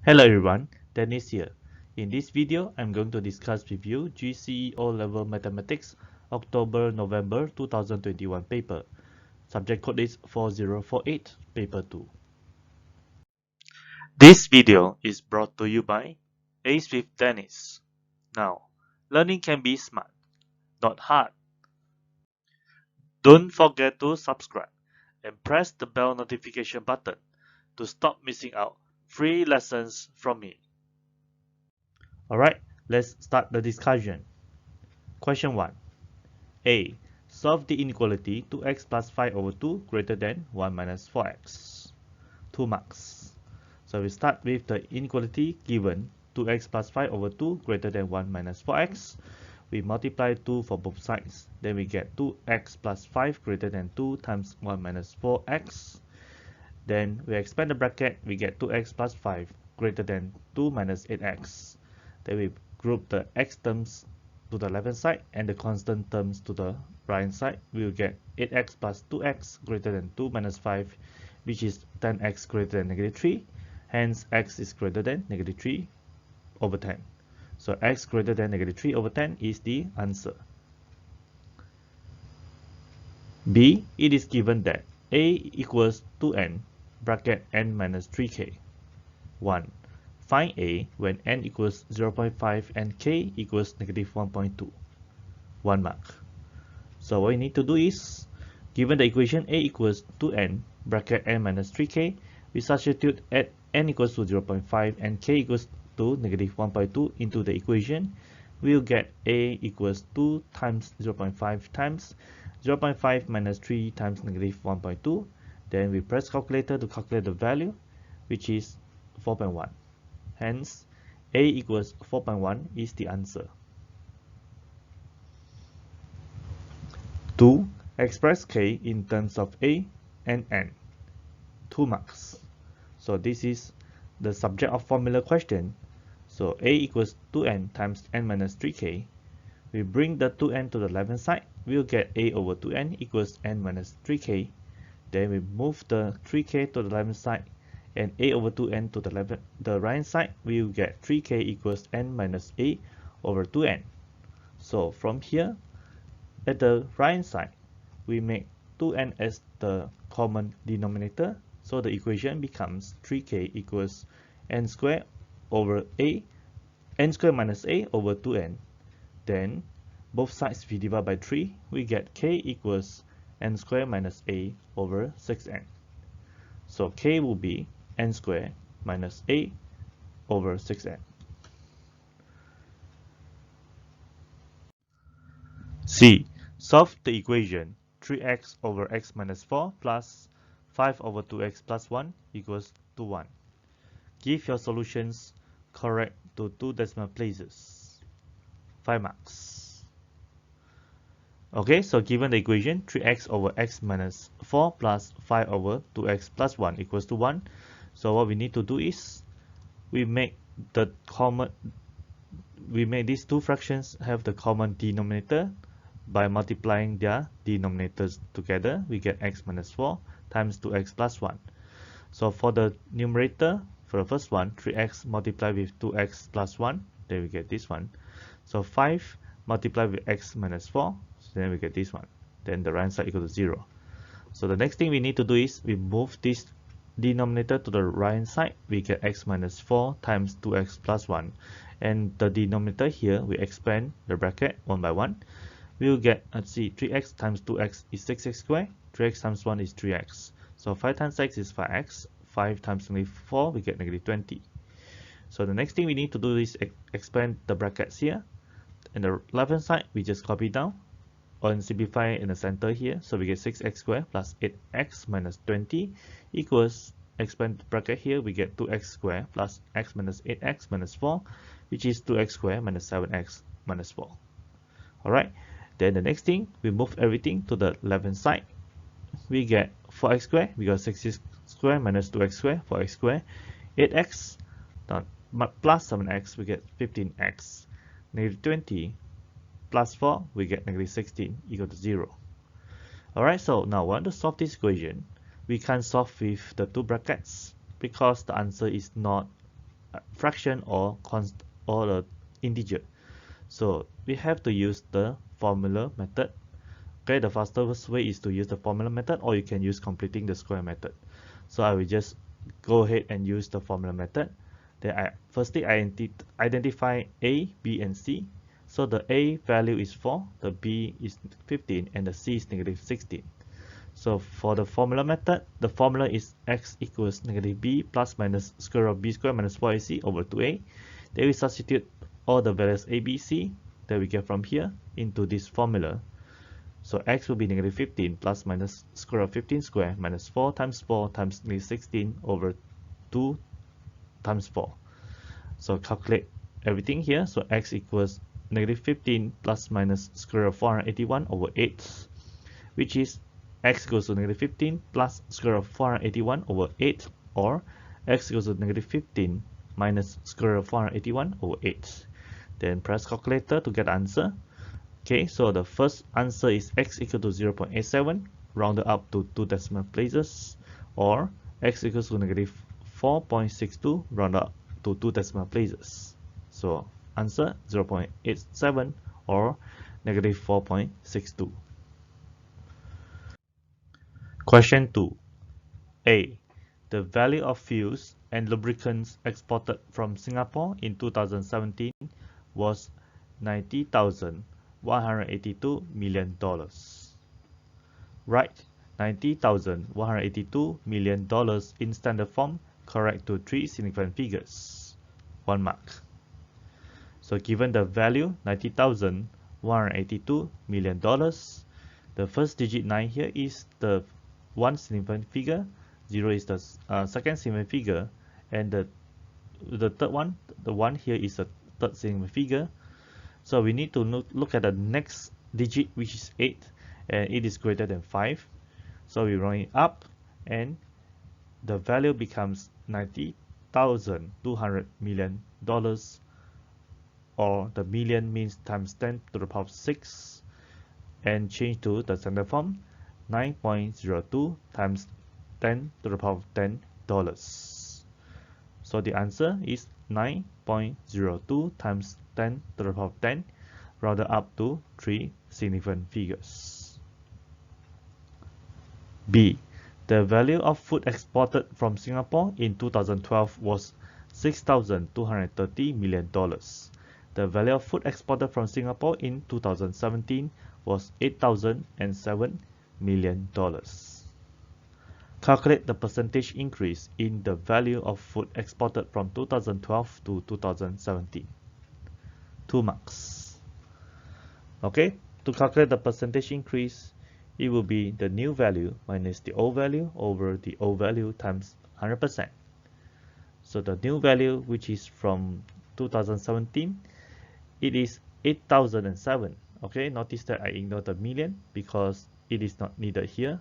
Hello everyone, Dennis here. In this video, I'm going to discuss with you GCE O Level Mathematics October-November 2021 paper. Subject code is 4048, paper 2. This video is brought to you by Ace with Dennis. Now, learning can be smart, not hard. Don't forget to subscribe and press the bell notification button to stop missing out free lessons from me. Alright, let's start the discussion. Question 1. A. Solve the inequality 2x plus 5 over 2 greater than 1 minus 4x. 2 marks. So we start with the inequality given 2x plus 5 over 2 greater than 1 minus 4x. We multiply 2 for both sides. Then we get 2x plus 5 greater than 2 times 1 minus 4x. Then we expand the bracket. We get 2x plus 5 greater than 2 minus 8x. Then we group the x terms to the left hand side and the constant terms to the right hand side. We will get 8x plus 2x greater than 2 minus 5, which is 10x greater than negative 3. Hence, x is greater than negative 3 over 10. So x greater than negative 3 over 10 is the answer. B. It is given that a equals 2n bracket n minus 3k. 1. Find a when n equals 0.5 and k equals negative 1.2. 1 mark. So what we need to do is, given the equation a equals 2n bracket n minus 3k, we substitute at n equals to 0.5 and k equals to negative 1.2 into the equation. We'll get a equals 2 times 0.5 times 0.5 minus 3 times negative 1.2. Then we press calculator to calculate the value, which is 4.1. Hence, a equals 4.1 is the answer. 2. Express k in terms of a and n. 2 marks. So this is the subject of formula question. So a equals 2n times n minus 3k. We bring the 2n to the left hand side. We'll get a over 2n equals n minus 3k. Then we move the 3k to the left hand side. And a over 2n to the right hand side, we will get 3k equals n minus a over 2n. So from here, at the right hand side, we make 2n as the common denominator. So the equation becomes 3k equals n squared over a, n squared minus a over 2n. Then both sides we divide by 3, we get k equals n squared minus a over 6n. So k will be n squared minus a over 6n. C. Solve the equation 3x over x minus 4 plus 5 over 2x plus 1 equals to 1. Give your solutions correct to 2 decimal places. 5 marks. Okay, so given the equation 3x over x minus 4 plus 5 over 2x plus 1 equals to 1. So what we need to do is we make these two fractions have the common denominator by multiplying their denominators together. We get x minus 4 times 2x plus 1. So for the numerator, for the first one, 3x multiplied with 2x plus 1, then we get this one. So 5 multiplied with x minus 4, so then we get this one. Then the right hand side equal to 0. So the next thing we need to do is we move this denominator to the right hand side. We get x minus 4 times 2x plus 1. And the denominator here, we expand the bracket 1 by 1. We will get, let's see, 3x times 2x is 6x squared. 3x times 1 is 3x. So 5 times x is 5x. 5 times negative 4, we get negative 20. So the next thing we need to do is expand the brackets here. And the left hand side, we just copy down or simplify in the center here. So we get 6x squared plus 8x minus 20 equals, expand the bracket here, we get 2x squared plus x minus 8x minus 4, which is 2x squared minus 7x minus 4. Alright, then the next thing, we move everything to the left hand side. We get 4x squared, we got 6x squared minus 2x squared, 4x squared, 8x plus 7x, we get 15x. Negative 20 plus 4, we get negative 16 equal to 0. Alright, so now we want to solve this equation. We can't solve with the two brackets because the answer is not fraction or the integer. So we have to use the formula method. Okay, the fastest way is to use the formula method, or you can use completing the square method. So I will just go ahead and use the formula method. Then I firstly identify A, B, and C. So the A value is 4, the B is 15, and the C is -16. So for the formula method, the formula is x equals -b plus minus square root of b squared minus 4ac over 2a. Then we substitute all the values a, b, c that we get from here into this formula. So x will be -15 plus minus square root of 15 squared minus 4 times -16 over 2 times 4. So calculate everything here. So x equals -15 plus minus square root of 481 over 8, which is x equals to -15 plus square root of 481 over 8, or x equals to -15 minus square root of 481 over 8. Then press calculator to get the answer. Okay, so the first answer is x equal to 0.87, rounded up to 2 decimal places, or x equals to -4.62, rounded up to 2 decimal places. So answer 0.87 or -4.62. Question 2. A. The value of fuels and lubricants exported from Singapore in 2017 was $90,182 million. Write $90,182 million in standard form, correct to 3 significant figures. 1 mark. So given the value $90,182 million, the first digit 9 here is the one significant figure, 0 is the second significant figure, and the third one, the 1 here is the third significant figure. So we need to look at the next digit, which is 8, and it is greater than 5. So we round it up, and the value becomes $90,200 million, or the million means times 10 to the power of 6, and change to the standard form, 9.02 times 10 to the power of $10. So the answer is 9.02 times 10 to the power of 10, rounded up to 3 significant figures. B. The value of food exported from Singapore in 2012 was $6,230 million. The value of food exported from Singapore in 2017 was $8,007 million. Calculate the percentage increase in the value of food exported from 2012 to 2017. 2 marks. Okay, to calculate the percentage increase, it will be the new value minus the old value over the old value times 100%. So the new value, which is from 2017, it is 8,007. Okay, notice that I ignore the million because it is not needed here.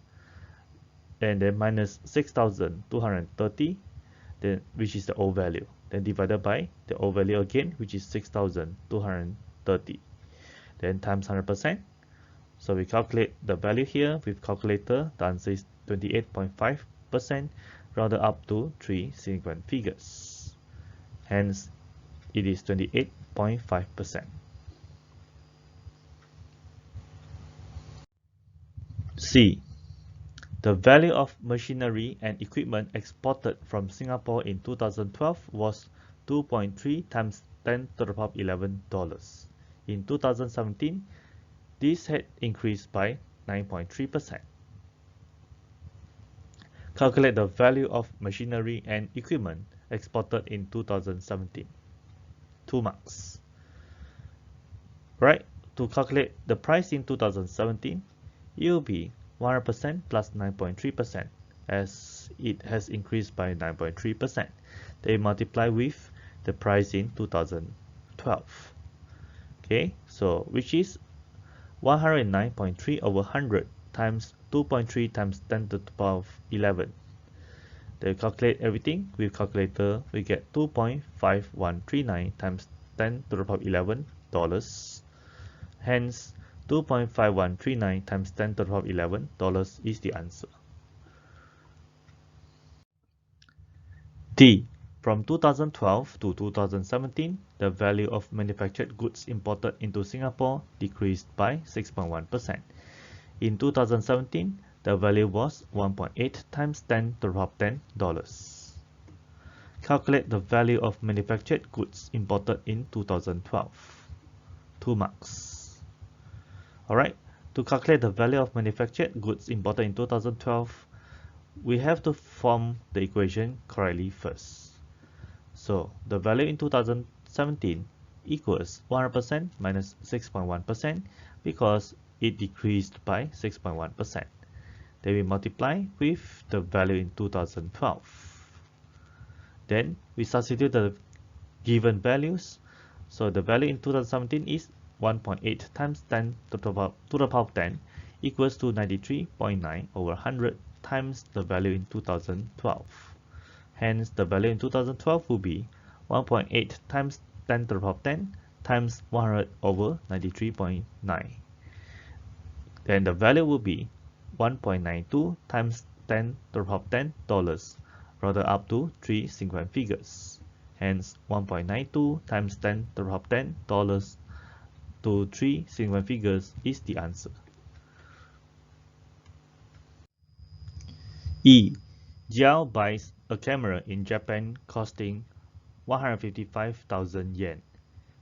And then minus 6,230, then which is the old value. Then divided by the old value again, which is 6,230. Then times 100%. So we calculate the value here with calculator. The answer is 28.5%, rounded up to 3 significant figures. Hence, it is 28.5%. C. The value of machinery and equipment exported from Singapore in 2012 was 2.3 times 10 to the power of $11. In 2017, this had increased by 9.3%. Calculate the value of machinery and equipment exported in 2017. 2 marks. Right, to calculate the price in 2017, it will be 100% plus 9.3%, as it has increased by 9.3%. They multiply with the price in 2012. Okay, so which is 109.3 over 100 times 2.3 times 10 to the power of 11. They calculate everything with calculator. We get 2.5139 times 10 to the power of 11 dollars. Hence, 2.5139 times 10 to the power of 11 dollars is the answer. D. From 2012 to 2017, the value of manufactured goods imported into Singapore decreased by 6.1%. In 2017, the value was 1.8 times 10 to the power 10 dollars. Calculate the value of manufactured goods imported in 2012. 2 marks. Alright, to calculate the value of manufactured goods imported in 2012, we have to form the equation correctly first. So the value in 2017 equals 100% minus 6.1% because it decreased by 6.1%. Then we multiply with the value in 2012. Then we substitute the given values. So the value in 2017 is 1.8 times 10 to the power of 10 equals to 93.9 over 100 times the value in 2012. Hence, the value in 2012 will be 1.8 times 10 to the power of 10 times 100 over 93.9. Then the value will be 1.92 times 10 to the power of 10 dollars, rounded up to 3 significant figures. Hence, 1.92 times 10 to the power of 10 dollars to 3 significant figures is the answer. E. Jiao buys a camera in Japan costing 155,000 yen.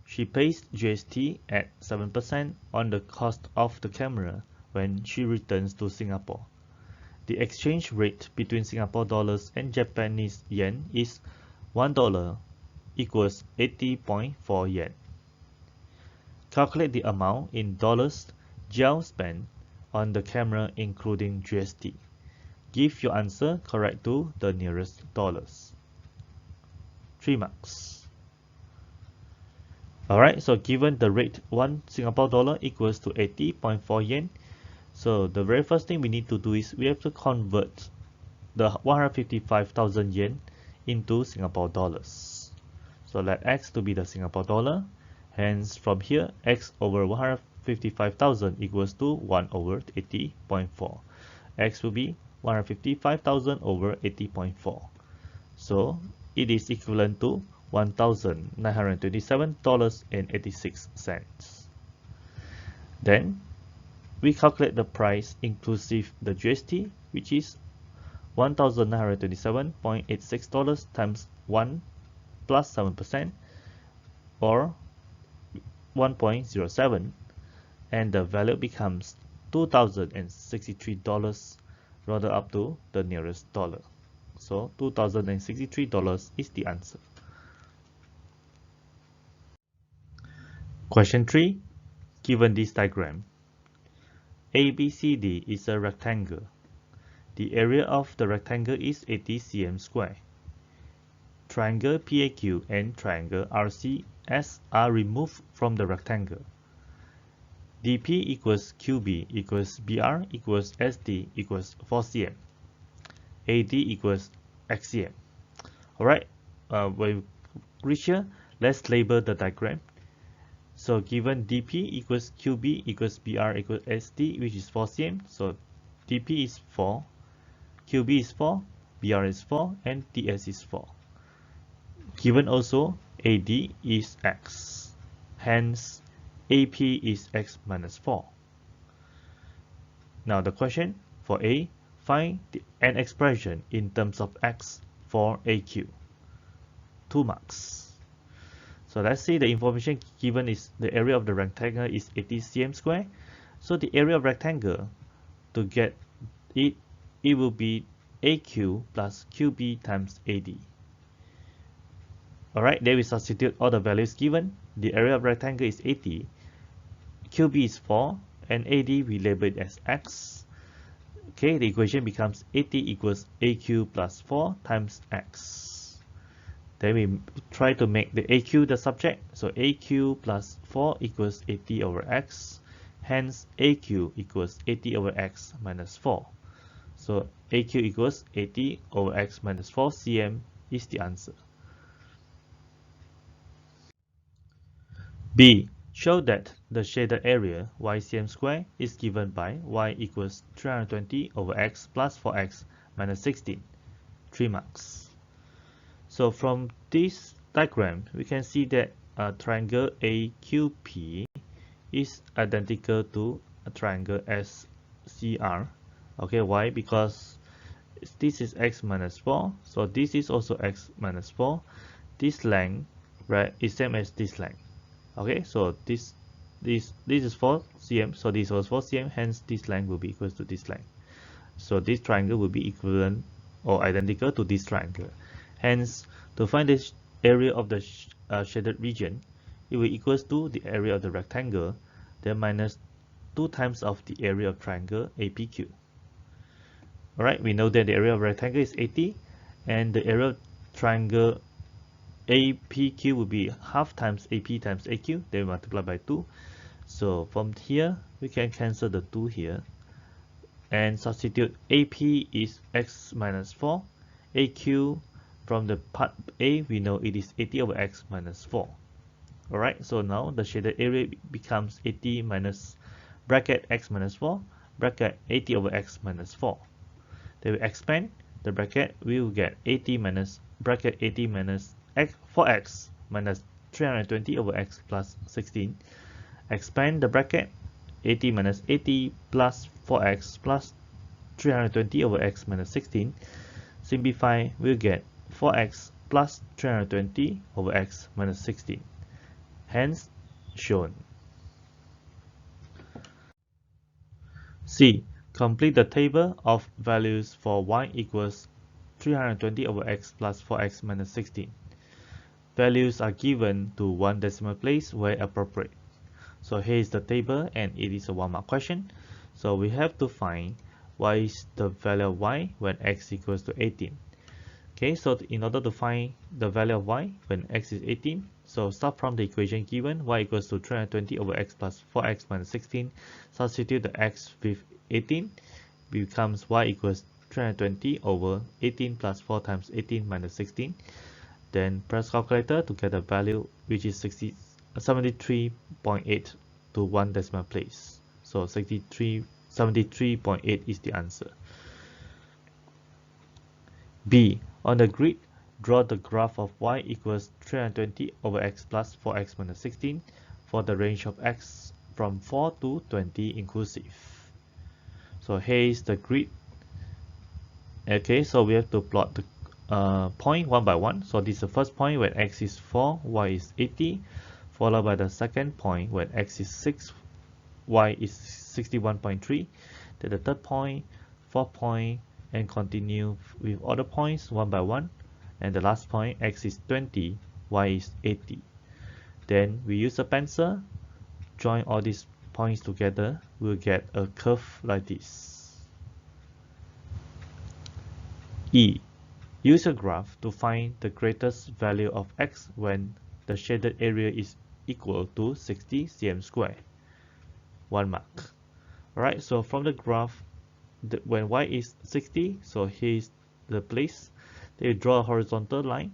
She pays GST at 7% on the cost of the camera when she returns to Singapore. The exchange rate between Singapore dollars and Japanese yen is $1 equals 80.4 yen. Calculate the amount in dollars Jiao spent on the camera including GST. Give your answer correct to the nearest dollars. 3 marks. Alright, so given the rate 1 Singapore dollar equals to 80.4 yen, so the very first thing we need to do is we have to convert the 155,000 yen into Singapore dollars. So let X to be the Singapore dollar. Hence, from here, X over 155,000 equals to 1 over 80.4. X will be 155,000 over 80.4. So it is equivalent to $1,927.86. Then we calculate the price inclusive the GST, which is $1,927.86 times 1 plus 7% or 1.07, and the value becomes $2,063 rounded up to the nearest dollar. So $2,063 is the answer. Question 3. Given this diagram, ABCD is a rectangle. The area of the rectangle is 80 cm square. Triangle PAQ and triangle RCS are removed from the rectangle. DP equals QB equals BR equals SD equals 4 cm. AD equals XCM. Alright, when we reach here, let's label the diagram. So given DP equals QB equals BR equals SD, which is 4 cm. So DP is 4, QB is 4, BR is 4, and DS is 4. Given also AD is X. Hence, AP is X minus 4. Now the question for A, find an expression in terms of X for AQ. 2 marks. So let's say the information given is the area of the rectangle is 80 cm square. So the area of rectangle, to get it, it will be AQ plus QB times AD. Alright, then we substitute all the values given. The area of rectangle is 80, QB is 4, and AD we label it as X. Okay, the equation becomes 80 equals AQ plus 4 times X. Then we try to make the AQ the subject. So AQ plus 4 equals 80 over X. Hence, AQ equals 80 over X minus 4. So AQ equals 80 over X minus 4 cm is the answer. B. Show that the shaded area YCM square is given by Y equals 320 over X plus 4X minus 16. 3 marks. So from this diagram, we can see that a triangle AQP is identical to a triangle SCR. Okay, why? Because this is x minus 4, so this is also x minus 4. This length, right, is same as this length. Okay, so this is 4 cm, so this was 4 cm, hence this length will be equal to this length. So this triangle will be equivalent or identical to this triangle. Hence, to find the area of the shaded region, it will equals to the area of the rectangle, then minus 2 times of the area of triangle APQ. Alright, we know that the area of rectangle is 80, and the area of triangle APQ will be half times AP times AQ, then multiply by 2. So from here, we can cancel the 2 here, and substitute AP is x minus 4, AQ from the part A, we know it is 80 over x minus 4. Alright, so now the shaded area becomes 80 minus bracket x minus 4, bracket 80 over x minus 4. Then we expand the bracket, we will get 80 minus bracket 80 minus x 4x minus 320 over x plus 16. Expand the bracket, 80 minus 80 plus 4x plus 320 over x minus 16. Simplify, we'll get 4x plus 320 over x minus 16. Hence, shown. C. Complete the table of values for y equals 320 over x plus 4x minus 16. Values are given to one decimal place where appropriate. So here is the table, and it is a 1-mark question. So we have to find what is the value of y when x equals to 18. Okay, so in order to find the value of y when x is 18, so start from the equation given, y equals to 320 over x plus 4x minus 16. Substitute the x with 18, becomes y equals 320 over 18 plus 4 times 18 minus 16. Then press calculator to get a value which is 73.8 to one decimal place. So 73.8 is the answer. B. On the grid, draw the graph of y equals 320 over x plus 4x minus 16 for the range of x from 4 to 20 inclusive. So here is the grid. Okay, so we have to plot the point one by one. So this is the first point when x is 4, y is 80, followed by the second point when x is 6, y is 61.3, then the third point, fourth point, and continue with other points one by one, and the last point, x is 20, y is 80. Then we use a pencil, join all these points together, we'll get a curve like this. E. Use a graph to find the greatest value of x when the shaded area is equal to 60 cm square. 1 mark. Alright, so from the graph, when y is 60, so here is the place. They draw a horizontal line.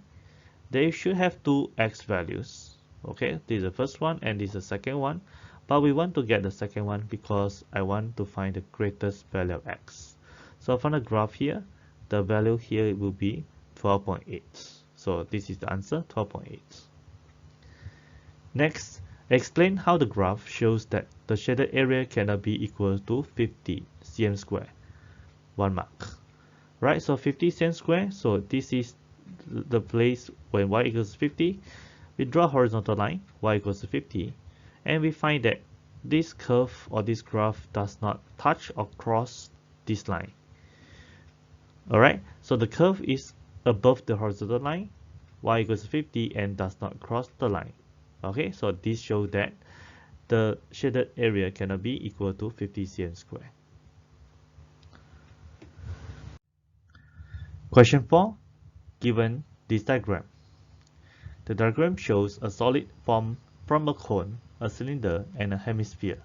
They should have two x values. Okay, this is the first one and this is the second one. But we want to get the second one because I want to find the greatest value of x. So from the graph here, the value here will be 12.8. So this is the answer, 12.8. Next, explain how the graph shows that the shaded area cannot be equal to 50 cm square. 1 mark. Right, so 50 cm square, so this is the place when y equals 50. We draw a horizontal line, y equals to 50, and we find that this curve or this graph does not touch or cross this line. Alright, so the curve is above the horizontal line, y equals to 50, and does not cross the line. Okay, so this shows that the shaded area cannot be equal to 50 cm square. Question 4. Given this diagram. The diagram shows a solid form from a cone, a cylinder, and a hemisphere.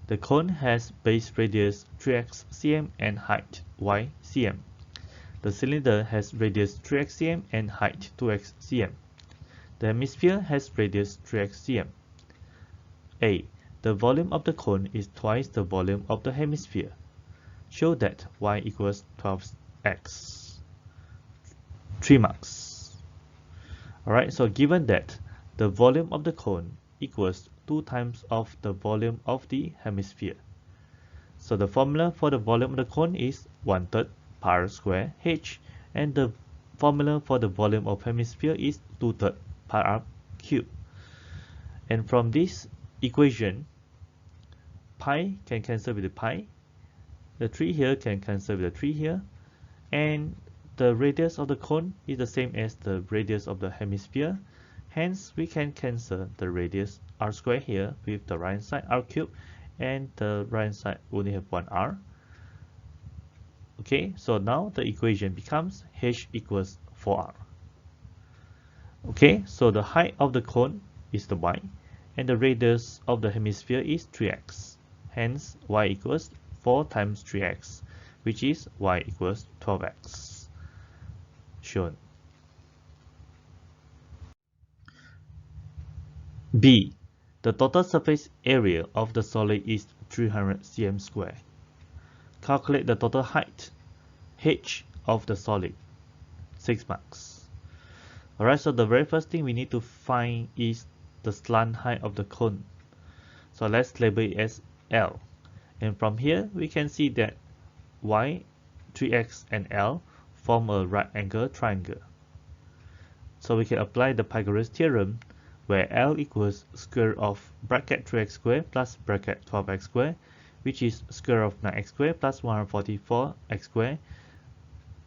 The cone has base radius 3x cm and height y cm. The cylinder has radius 3x cm and height 2x cm. The hemisphere has radius 3x cm. A. The volume of the cone is twice the volume of the hemisphere. Show that y equals 12x. 3 marks. Alright, so given that the volume of the cone equals 2 times of the volume of the hemisphere. So the formula for the volume of the cone is 1/3 pi r square h, and the formula for the volume of hemisphere is 2/3 pi r cube. And from this equation, pi can cancel with the pi, the 3 here can cancel with the 3 here, and the radius of the cone is the same as the radius of the hemisphere. Hence, we can cancel the radius r square here with the right hand side r cube, and the right hand side only have 1 r. Okay, so now the equation becomes h equals 4r. Okay, so the height of the cone is the y, and the radius of the hemisphere is 3x. Hence, y equals 4 times 3x, which is y equals 12x. Shown. B. The total surface area of the solid is 300 cm square. Calculate the total height h of the solid. 6 marks. Alright, so the very first thing we need to find is the slant height of the cone. So let's label it as L. And from here we can see that y, 3x and L form a right angle triangle. So we can apply the Pythagoras theorem, where L equals square root of bracket 3x squared plus bracket 12x squared, which is square root of 9x squared plus 144x squared.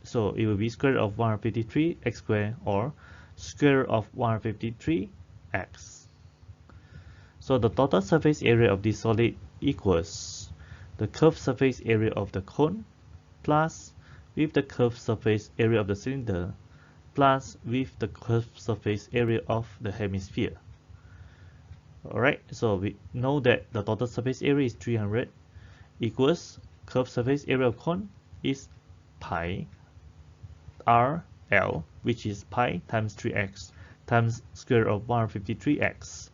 So it will be square root of 153x squared, or square root of 153x. So the total surface area of this solid equals the curved surface area of the cone plus with the curved surface area of the cylinder plus with the curved surface area of the hemisphere. Alright, so we know that the total surface area is 300 equals curved surface area of cone is pi r L, which is pi times 3x times square root of 153x,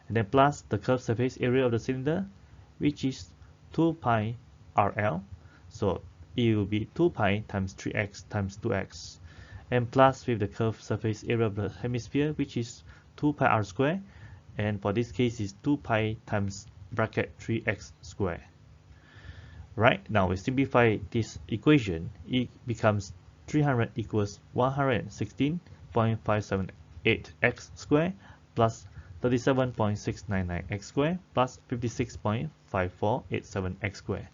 and then plus the curved surface area of the cylinder, which is 2 pi RL. So it will be 2 pi times 3x times 2x, and plus with the curved surface area of the hemisphere, which is 2 pi r square, and for this case is 2 pi times bracket 3x square. Right, now we simplify this equation. It becomes 300 equals 116.578x square plus 37.699x square plus 56.5487x square.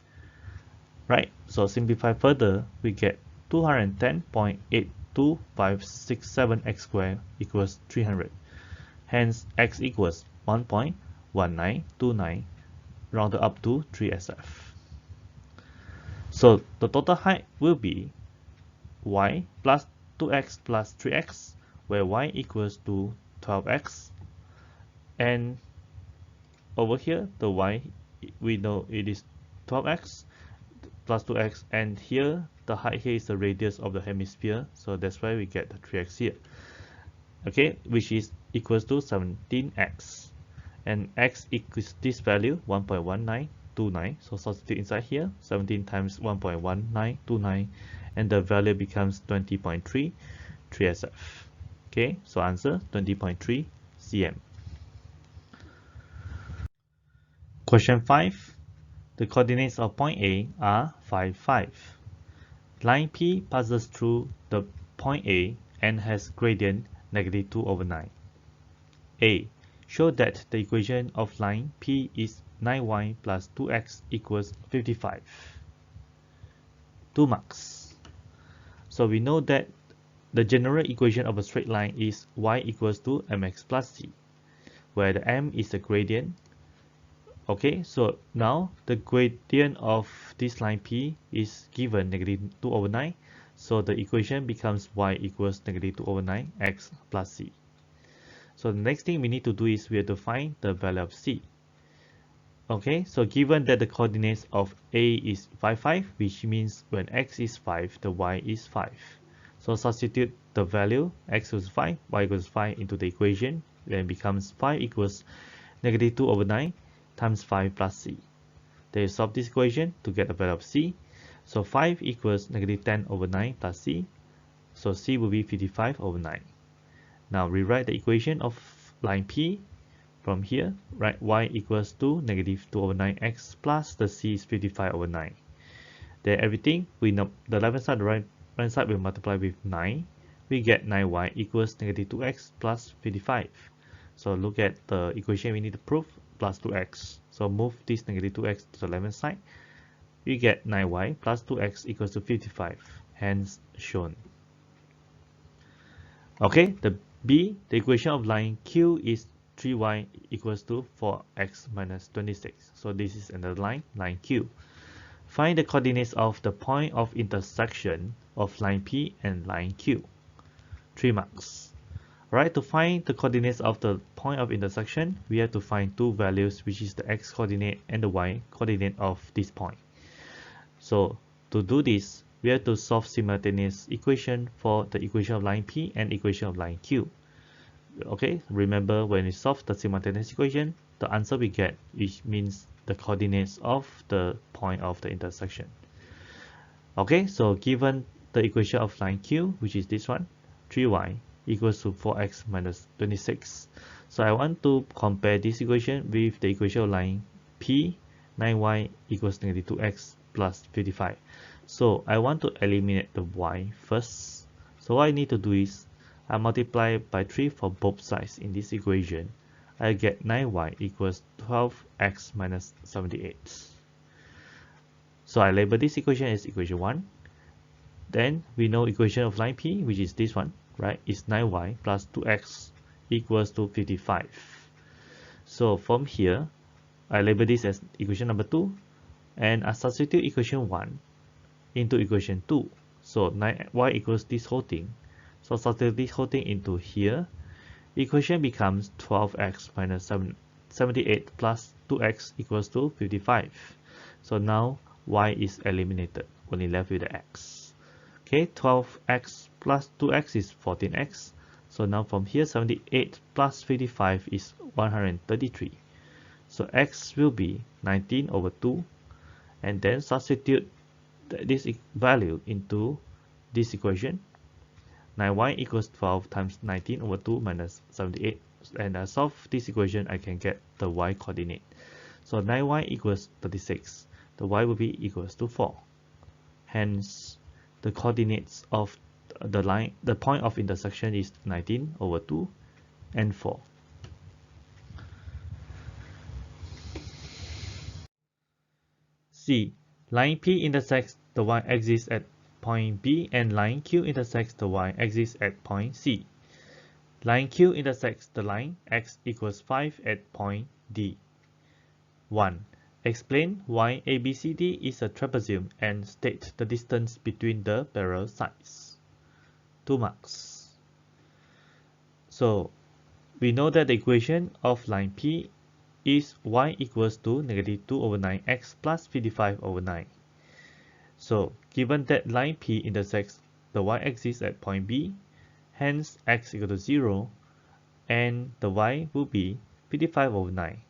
Right, so simplify further, we get 210.82567x square equals 300. Hence, x equals 1.1929 rounded up to 3SF. So the total height will be y plus 2x plus 3x, where y equals to 12x, and over here the y, we know it is 12x plus 2x, and here the height here is the radius of the hemisphere, so that's why we get the 3x here. Okay, which is equals to 17x, and x equals this value 1.1929, so substitute inside here 17 times 1.1929, and the value becomes 20.3 3SF. Okay, so answer 20.3 cm. Question 5. The coordinates of point A are 5, 5. Line P passes through the point A and has gradient -2/9. A. Show that the equation of line P is 9y plus 2x equals 55. 2 marks. So we know that the general equation of a straight line is y equals to mx plus c, where the m is the gradient. Okay, so now the gradient of this line P is given -2/9, so the equation becomes y equals -2/9 x plus c. So the next thing we need to do is we have to find the value of c. Okay, so given that the coordinates of A is 5, 5, which means when x is 5, the y is 5. So substitute the value x equals 5, y equals 5 into the equation, then becomes 5 equals -2/9 times 5 plus c. Then you solve this equation to get the value of c. So 5 equals -10/9 plus c. So c will be 55/9. Now rewrite the equation of line P from here. Write y equals to negative 2 over 9x plus the c is 55 over 9. Then everything, we know the left hand side, the right hand side will multiply with 9. We get 9y equals negative 2x plus 55. So look at the equation we need to prove, plus 2x. So move this negative 2x to the left hand side. We get 9y plus 2x equals to 55, hence shown. Okay, the equation of line Q is 3y equals to 4x minus 26. So this is another line Q. Find the coordinates of the point of intersection of line P and line Q. 3 marks. Alright, to find the coordinates of the point of intersection, we have to find two values, which is the x coordinate and the y coordinate of this point. So to do this, we have to solve simultaneous equation for the equation of line P and equation of line Q. Okay, remember when we solve the simultaneous equation, the answer we get, which means the coordinates of the point of the intersection. Okay, so given the equation of line Q, which is this one, 3y equals to 4x minus 26. So I want to compare this equation with the equation of line P, 9y equals negative 2x plus 55. So I want to eliminate the y first. So what I need to do is I multiply by 3 for both sides in this equation. I get 9y equals 12x minus 78. So I label this equation as equation 1. Then we know equation of line P, which is this one, right, is 9y plus 2x equals to 55. So from here, I label this as equation number 2, and I substitute equation 1 into equation 2. So 9y equals this whole thing. So substitute this whole thing into here. Equation becomes 12x minus 78 plus 2x equals to 55. So now y is eliminated, only left with the x. Okay, 12x plus 2x is 14x. So now from here, 78 plus 55 is 133. So x will be 19 over 2. And then substitute this value into this equation. 9y equals 12 times 19 over 2 minus 78. And I solve this equation, I can get the y coordinate. So 9y equals 36. The y will be equals to 4. Hence, the coordinates of the point of intersection is 19 over 2 and 4. C. Line P intersects the y-axis at point B and line Q intersects the y-axis at point C. Line Q intersects the line x equals 5 at point D. 1. Explain why ABCD is a trapezium and state the distance between the parallel sides. 2 marks. So we know that the equation of line P is y equals to negative 2 over 9x plus 55 over 9. So given that line P intersects the y-axis at point B, hence x equal to 0, and the y will be 55 over 9.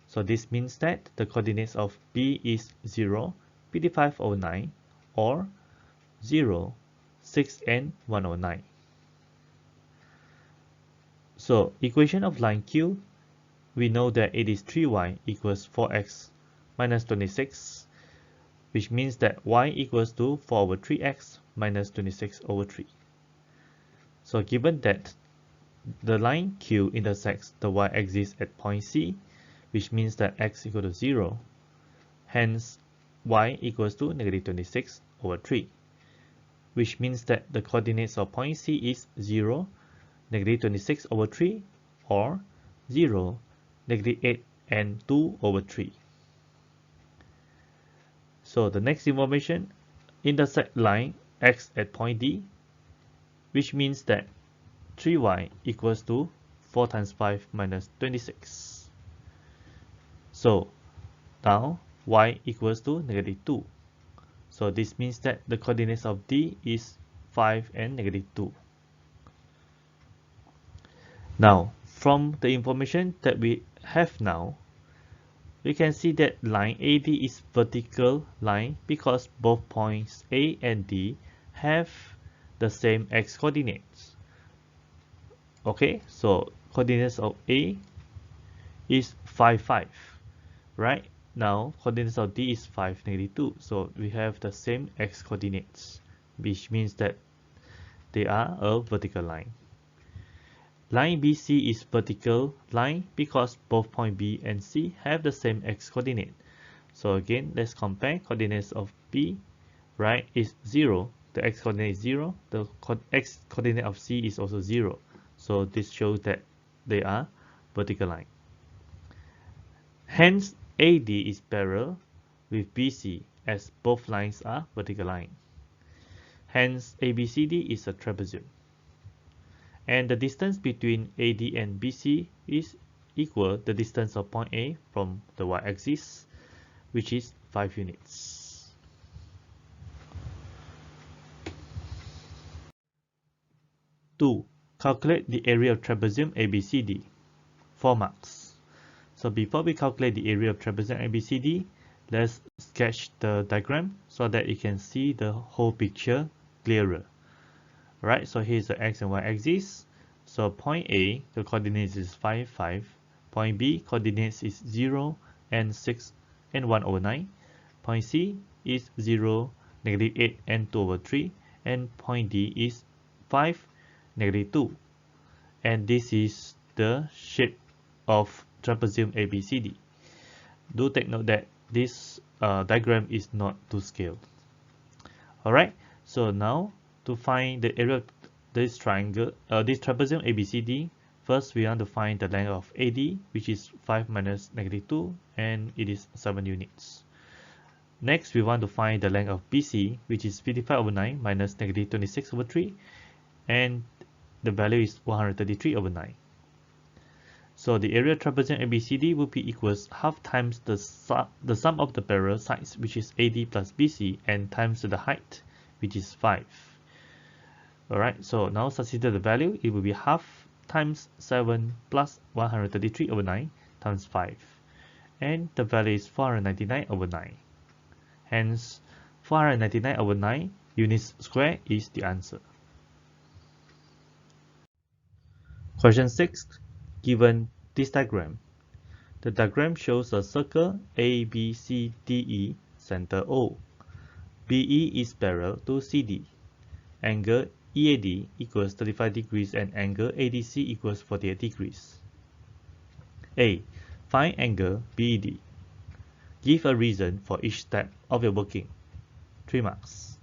So this means that the coordinates of B is 0, 55 over 9, or 0, 6, and 1 over 9. So equation of line Q, we know that it is 3y equals 4x minus 26, which means that y equals to 4 over 3x minus 26 over 3. So given that the line Q intersects the y-axis at point C, which means that x equal to 0, hence y equals to negative 26 over 3, which means that the coordinates of point C is 0, negative 26 over 3, or 0, negative 8 and 2 over 3. So the next information, intersect line x at point D, which means that 3y equals to 4 times 5 minus 26. So now y equals to negative 2. So this means that the coordinates of D is 5 and negative 2. Now, from the information that we have now, we can see that line AD is vertical line because both points A and D have the same x coordinates. Okay, so coordinates of A is 5, 5, right? Now coordinates of D is 5, -2. So we have the same x coordinates, which means that they are a vertical line. Line BC is vertical line because both point B and C have the same x coordinate. So again, let's compare coordinates of B, right, is 0. The x coordinate is 0. The x coordinate of C is also 0. So this shows that they are vertical line. Hence, AD is parallel with BC as both lines are vertical line. Hence, ABCD is a trapezoid. And the distance between AD and BC is equal the distance of point A from the y-axis, which is 5 units. Two, calculate the area of trapezium ABCD. 4 marks. So before we calculate the area of trapezium ABCD, let's sketch the diagram so that you can see the whole picture clearer. Right, so here's the x and y axis. So point A, the coordinates is 5, 5. Point B, coordinates is 0 and 6 and 1/9. Point C is 0, -8 and 2/3. And point D is 5, -2. And this is the shape of trapezium ABCD. Do take note that this diagram is not to scale. Alright, so now to find the area of this triangle, this trapezium ABCD, first we want to find the length of AD, which is 5 minus -2, and it is 7 units. Next, we want to find the length of BC, which is 55/9 minus -26/3, and the value is 133/9. So the area of trapezium ABCD will be equals half times the sum of the parallel sides, which is AD plus BC, and times the height, which is 5. Alright, so now substitute the value, it will be half times 7 plus 133/9 times 5. And the value is 499/9. Hence, 499/9 units square is the answer. Question 6. Given this diagram, the diagram shows a circle ABCDE, center O. BE is parallel to CD. Angle EAD equals 35 degrees and angle ADC equals 48 degrees. A. Find angle BED. Give a reason for each step of your working. 3 marks.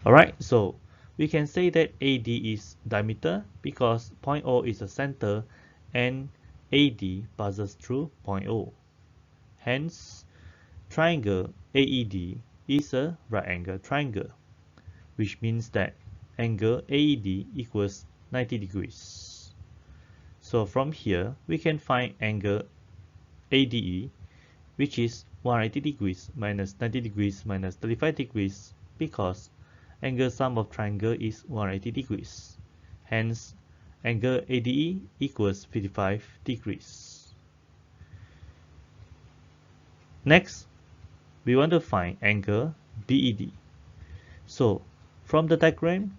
Alright, so we can say that AD is diameter because point O is the center and AD passes through point O. Hence, triangle AED is a right angle triangle, which means that angle AED equals 90 degrees. So from here, we can find angle ADE, which is 180 degrees minus 90 degrees minus 35 degrees, because angle sum of triangle is 180 degrees. Hence, angle ADE equals 55 degrees. Next, we want to find angle BED. So, from the diagram,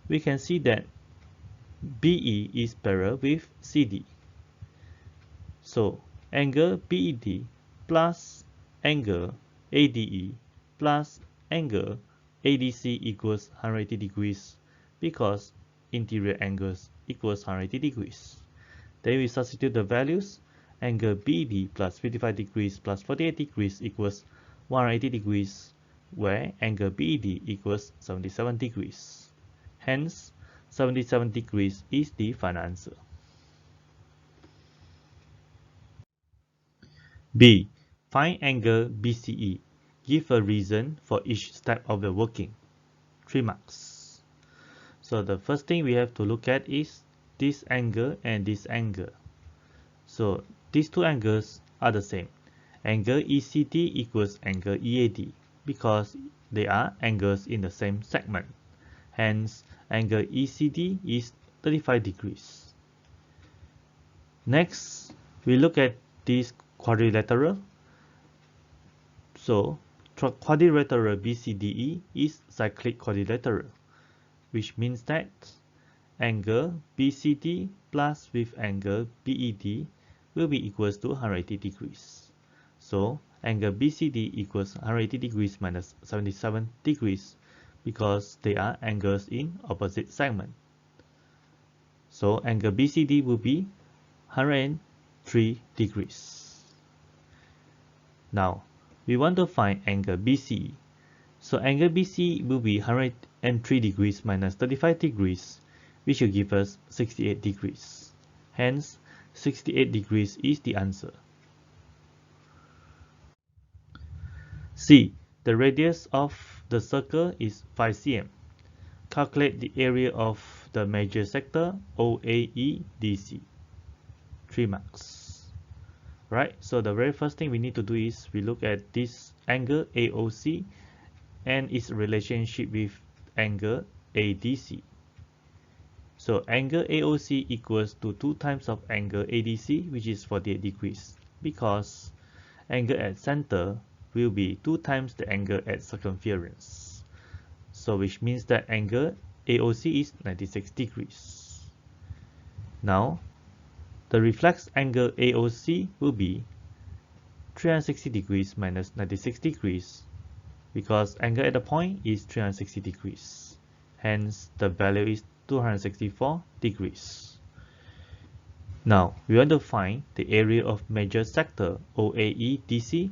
we can see that BE is parallel with CD. So, angle BED plus angle ADE plus angle ADC equals 180 degrees because interior angles equals 180 degrees. Then we substitute the values. Angle BED plus 55 degrees plus 48 degrees equals 180 degrees, where angle BED equals 77 degrees. Hence, 77 degrees is the final answer. B. Find angle BCE. Give a reason for each step of the working. 3 marks. So the first thing we have to look at is this angle and this angle. So these two angles are the same. Angle ECD equals angle EAD because they are angles in the same segment. Hence, angle ECD is 35 degrees. Next, we look at this quadrilateral. So, quadrilateral BCDE is cyclic quadrilateral, which means that angle BCD plus with angle BED will be equals to 180 degrees. So angle BCD equals 180 degrees minus 77 degrees because they are angles in opposite segment. So angle BCD will be 103 degrees. Now we want to find angle BCE. So angle BCE will be 103 degrees minus 35 degrees, which will give us 68 degrees. Hence, 68 degrees is the answer. C. The radius of the circle is 5 cm. Calculate the area of the major sector OAE DC. 3 marks. Right, so the very first thing we need to do is we look at this angle AOC and its relationship with angle ADC. So angle AOC equals to 2 times of angle ADC, which is 48 degrees, because angle at center will be 2 times the angle at circumference. So which means that angle AOC is 96 degrees. Now, the reflex angle AOC will be 360 degrees minus 96 degrees, because angle at the point is 360 degrees. Hence, the value is 264 degrees. Now, we want to find the area of major sector OAE DC,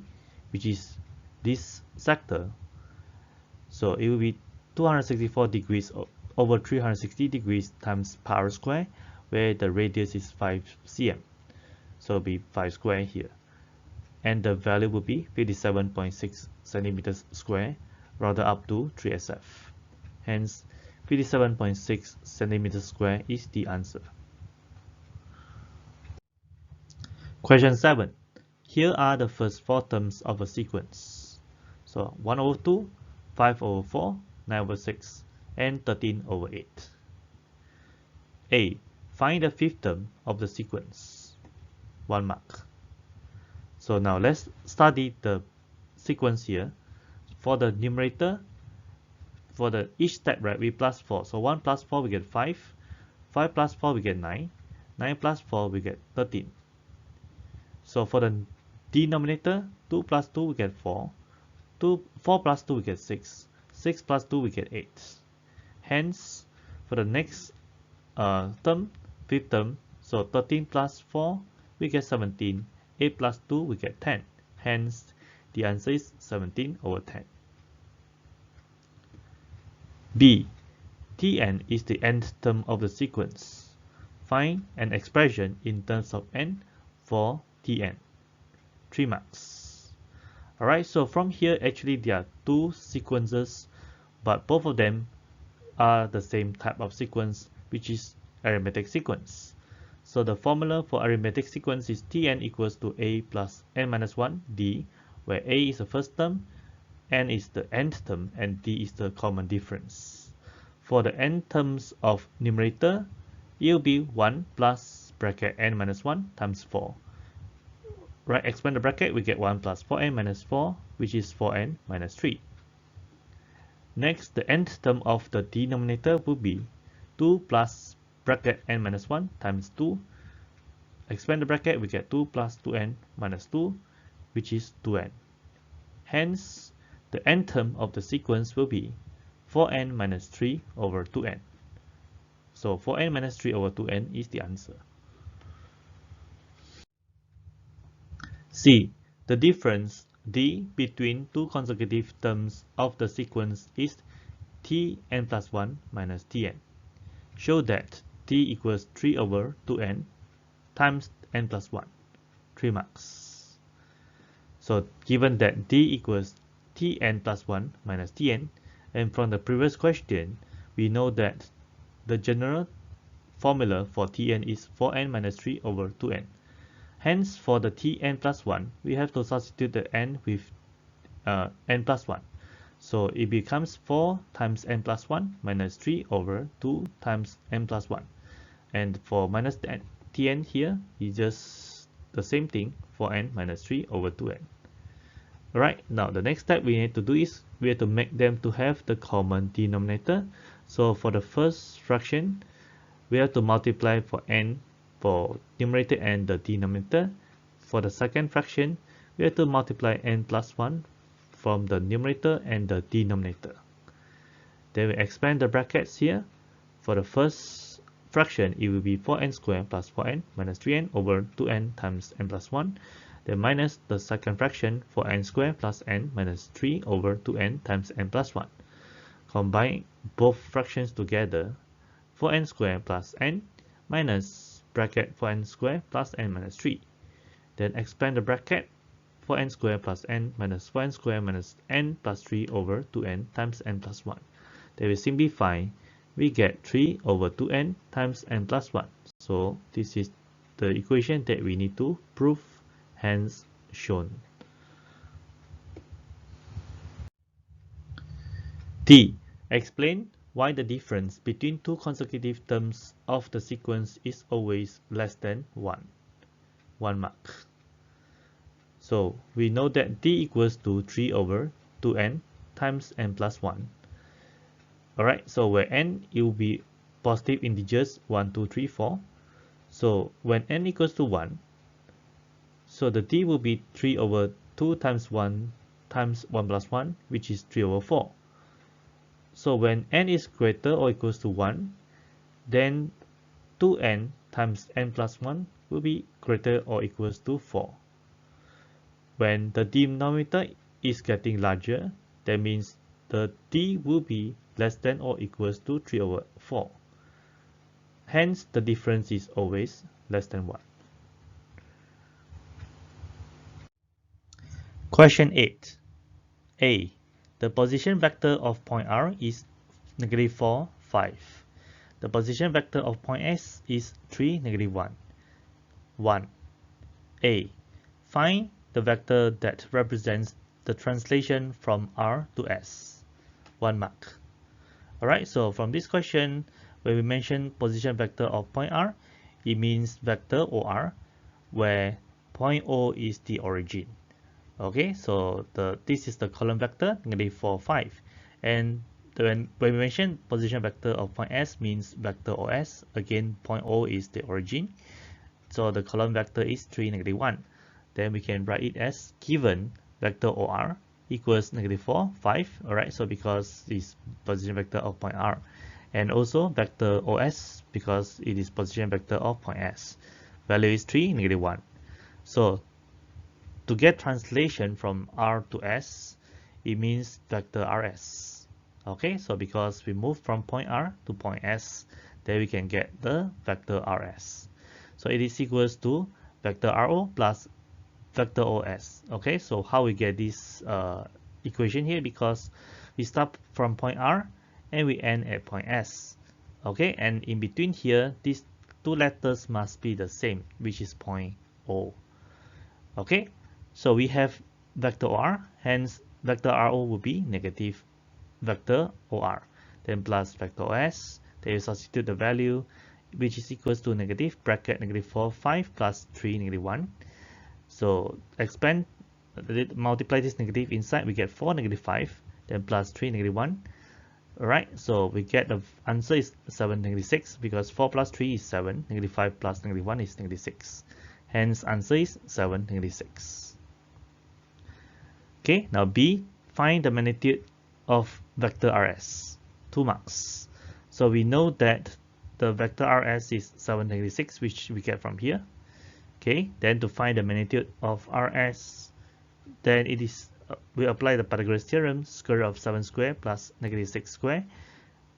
which is this sector. So it will be 264 degrees over 360 degrees times pi square, where the radius is 5 cm. So it will be 5 square here. And the value will be 57.6 centimeters square, rounded up to 3SF. Hence, 57.6 centimeters square is the answer. Question 7. Here are the first 4 terms of a sequence. So 1 over 2, 5 over 4, 9 over 6, and 13 over 8. A. Find the 5th term of the sequence. 1 mark. So now let's study the sequence here. For the numerator, for the each step, right, we plus 4. So 1 plus 4 we get 5, 5 plus 4 we get 9, 9 plus 4 we get 13. So for the denominator, 2 plus 2 we get 4, 4 plus 2 we get 6, 6 plus 2 we get 8. Hence, for the next term, 5th term, so 13 plus 4 we get 17, 8 plus 2 we get 10. Hence, the answer is 17 over 10. B. Tn is the nth term of the sequence. Find an expression in terms of n for Tn. 3 marks. Alright, so from here actually there are 2 sequences, but both of them are the same type of sequence, which is arithmetic sequence. So the formula for arithmetic sequence is Tn equals to a plus n minus 1 d, where a is the first term, n is the nth term, and d is the common difference. For the n terms of numerator, it will be 1 plus bracket n minus 1 times 4. Right, expand the bracket, we get 1 plus 4n minus 4, which is 4n minus 3. Next, the nth term of the denominator will be 2 plus bracket n minus 1 times 2. Expand the bracket, we get 2 plus 2n minus 2, which is 2n. Hence, the nth term of the sequence will be 4n minus 3 over 2n. So 4n minus 3 over 2n is the answer. C. The difference d between 2 consecutive terms of the sequence is Tn plus 1 minus Tn. Show that t equals 3 over 2n times n plus 1. 3 marks. So given that d equals Tn plus 1 minus Tn, and from the previous question, we know that the general formula for Tn is 4n minus 3 over 2n. Hence, for the Tn plus 1, we have to substitute the n with n plus 1. So it becomes 4 times n plus 1 minus 3 over 2 times n plus 1. And for minus Tn here is just the same thing, 4n minus 3 over 2n. Alright, now the next step we need to do is we have to make them to have the common denominator. So for the first fraction, we have to multiply for n for numerator and the denominator. For the second fraction, we have to multiply n plus 1 from the numerator and the denominator. Then we expand the brackets here. For the first fraction, it will be 4n squared plus 4n minus 3n over 2n times n plus 1. Then minus the second fraction, 4n squared plus n minus 3 over 2n times n plus 1. Combine both fractions together, 4n squared plus n minus bracket 4n squared plus n minus 3. Then expand the bracket, 4n squared plus n minus 4n squared minus n plus 3 over 2n times n plus 1. Then we simplify, we get 3 over 2n times n plus 1. So this is the equation that we need to prove, hence shown. D. Explain why the difference between two consecutive terms of the sequence is always less than 1. 1 mark. So we know that D equals to 3 over 2n times n plus 1. Alright, so where n, it will be positive integers 1, 2, 3, 4. So when n equals to 1, so the D will be 3 over 2 times 1 times 1 plus 1, which is 3 over 4. So when n is greater or equals to 1, then 2n times n plus 1 will be greater or equals to 4. When the denominator is getting larger, that means the D will be less than or equals to 3 over 4. Hence, the difference is always less than 1. Question 8. A. The position vector of point R is negative 4, 5. The position vector of point S is 3, negative 1. 1. A. Find the vector that represents the translation from R to S. 1 mark. Alright, so from this question, when we mention position vector of point R, it means vector OR, where point O is the origin. Okay, so this is the column vector, negative 4, 5. And when we mention position vector of point S means vector OS, again point O is the origin. So the column vector is 3, negative 1. Then we can write it as given vector OR equals negative 4, 5. Alright, so because it's position vector of point R. And also vector OS because it is position vector of point S. Value is 3, negative 1. So to get translation from R to S, it means vector RS. Okay, so because we move from point R to point S, then we can get the vector RS. So it is equals to vector RO plus vector OS. Okay, so how we get this equation here? Because we start from point R and we end at point S. Okay, and in between here, these two letters must be the same, which is point O. Okay, so we have vector OR, hence vector RO will be negative vector OR. Then plus vector OS, then you substitute the value, which is equals to negative bracket negative 4, 5 plus 3, negative 1. So expand, multiply this negative inside, we get 4, negative 5, then plus 3, negative 1. Alright, so we get the answer is 7, negative 6, because 4 plus 3 is 7, negative 5 plus negative 1 is negative 6. Hence, answer is 7, negative 6. Okay, now B, find the magnitude of vector RS. 2 marks. So we know that the vector RS is 7, negative 6, which we get from here. Okay, then to find the magnitude of RS, then it is we apply the Pythagoras theorem, square root of 7 squared plus negative 6 squared,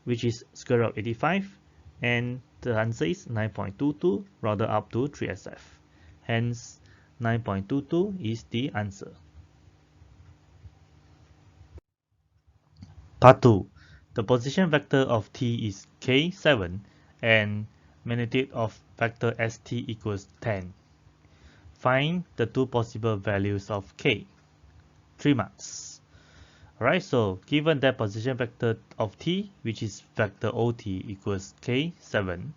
which is square root of 85, and the answer is 9.22, rounded up to 3SF. Hence, 9.22 is the answer. Part 2. The position vector of T is K7 and magnitude of vector ST equals 10. Find the two possible values of K. 3 marks. Alright, so given that position vector of T, which is vector OT equals K7,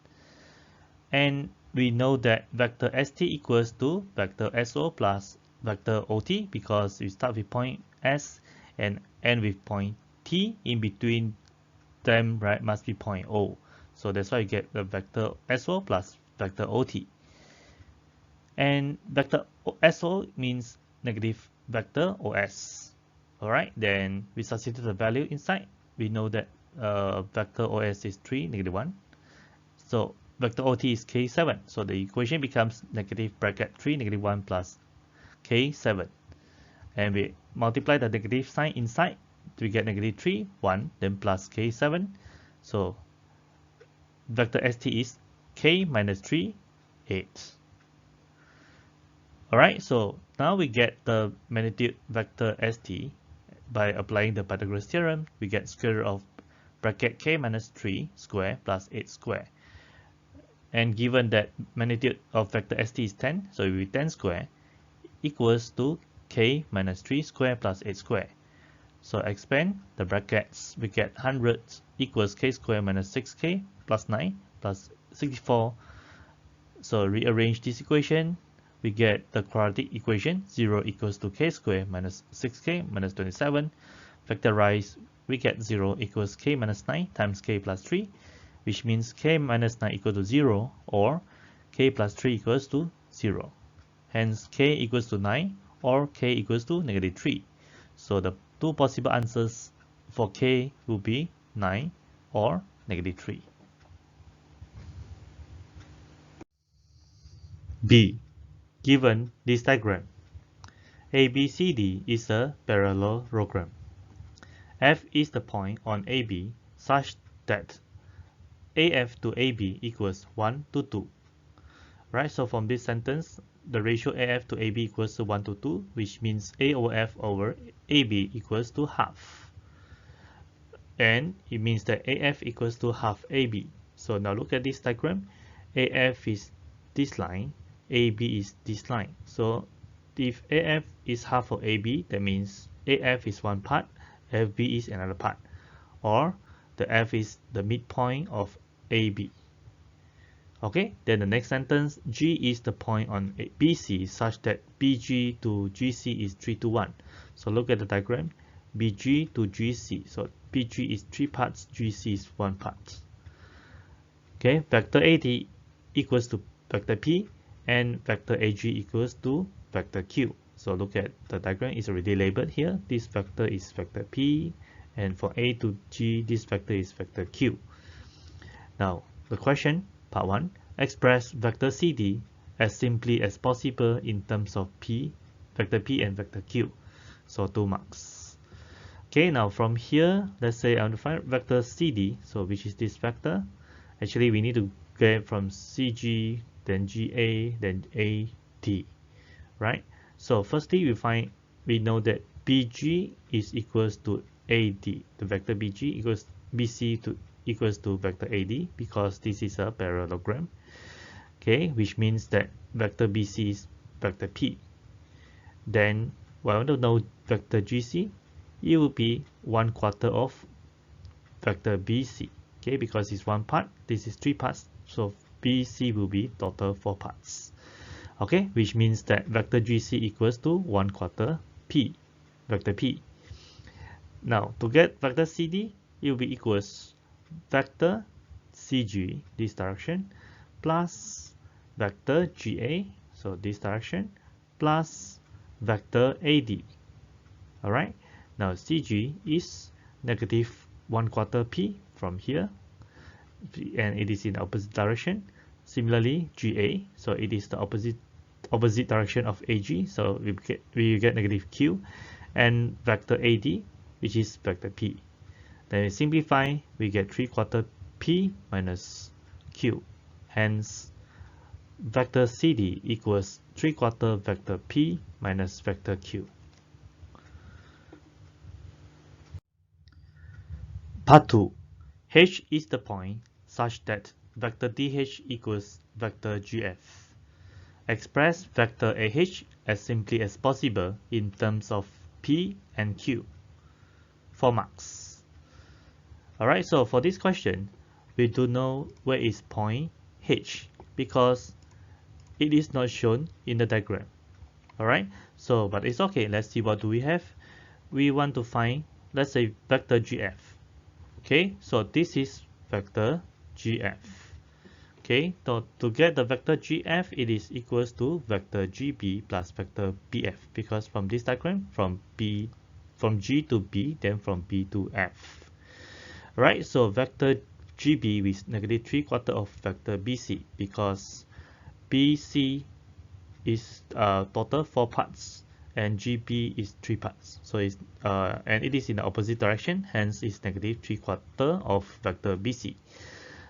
and we know that vector ST equals to vector SO plus vector OT because we start with point S and end with point T, in between them, right, must be point O. So that's why you get the vector SO plus vector OT. And vector SO means negative vector OS. Alright, then we substitute the value inside. We know that vector OS is 3, negative 1. So vector OT is K7. So the equation becomes negative bracket 3, negative 1 plus K7. And we multiply the negative sign inside. We get negative 3, 1, then plus K7. So vector ST is K minus 3, 8. Alright, so now we get the magnitude vector ST by applying the Pythagoras theorem. We get square root of bracket K minus 3 square plus 8 square. And given that magnitude of vector ST is 10, so it will be 10 square equals to K minus 3 square plus 8 square. So expand the brackets, we get 100 equals K square minus 6K plus 9 plus 64. So rearrange this equation, we get the quadratic equation 0 equals to K square minus 6K minus 27. Factorize, we get 0 equals K minus 9 times K plus 3, which means K minus 9 equal to 0 or K plus 3 equals to 0. Hence K equals to 9 or K equals to negative 3. So the two possible answers for K will be 9 or negative 3. B. Given this diagram, ABCD is a parallelogram. F is the point on AB such that AF to AB equals 1 to 2. Right, so from this sentence, the ratio AF to AB equals to 1 to 2, which means AOF over AB equals to half. And it means that AF equals to half AB. So now look at this diagram. AF is this line, AB is this line. So if AF is half of AB, that means AF is one part, FB is another part. Or the F is the midpoint of AB. Okay, then the next sentence, G is the point on BC such that BG to GC is 3 to 1. So look at the diagram, BG to GC. So BG is 3 parts, GC is 1 part. Okay, vector AD equals to vector P and vector AG equals to vector Q. So look at the diagram, is already labeled here. This vector is vector P, and for A to G, this vector is vector Q. Now, the question, part 1, express vector CD as simply as possible in terms of P, vector P and vector Q. So 2 marks. Okay, now from here, let's say I want to find vector CD, so which is this vector. Actually, we need to get from CG, then GA, then AD, right? So firstly, we know that BG is equals to AD. The vector BG equals BC to equals to vector AD because this is a parallelogram. Okay, which means that vector BC is vector P. Then, well, I want to know vector GC. It will be 1/4 of vector BC. Okay, because it's one part. This is 3 parts. So BC will be total 4 parts. Okay, which means that vector GC equals to 1/4 P, vector P. Now, to get vector CD, it will be equals vector CG, this direction, plus vector GA, so this direction, plus vector AD. Alright, now CG is negative 1/4 P from here, and it is in the opposite direction. Similarly, GA, so it is the opposite direction of AG, so we get negative Q, and vector AD, which is vector P. Then we simplify, we get 3/4 P minus Q. Hence, vector CD equals 3/4 vector P minus vector Q. Part 2. H is the point such that vector DH equals vector GF. Express vector AH as simply as possible in terms of P and Q. 4 marks. Alright, so for this question, we do know where is point H because it is not shown in the diagram. Alright, so but it's okay. Let's see what do we have. We want to find, let's say, vector GF. Okay, so this is vector GF. Okay, so to get the vector GF, it is equals to vector GB plus vector BF, because from this diagram, from G to B, then from B to F. Right, so vector GB is negative 3/4 of vector BC, because BC is total 4 parts and GB is 3 parts. So it's and it is in the opposite direction, hence it's negative 3/4 of vector BC.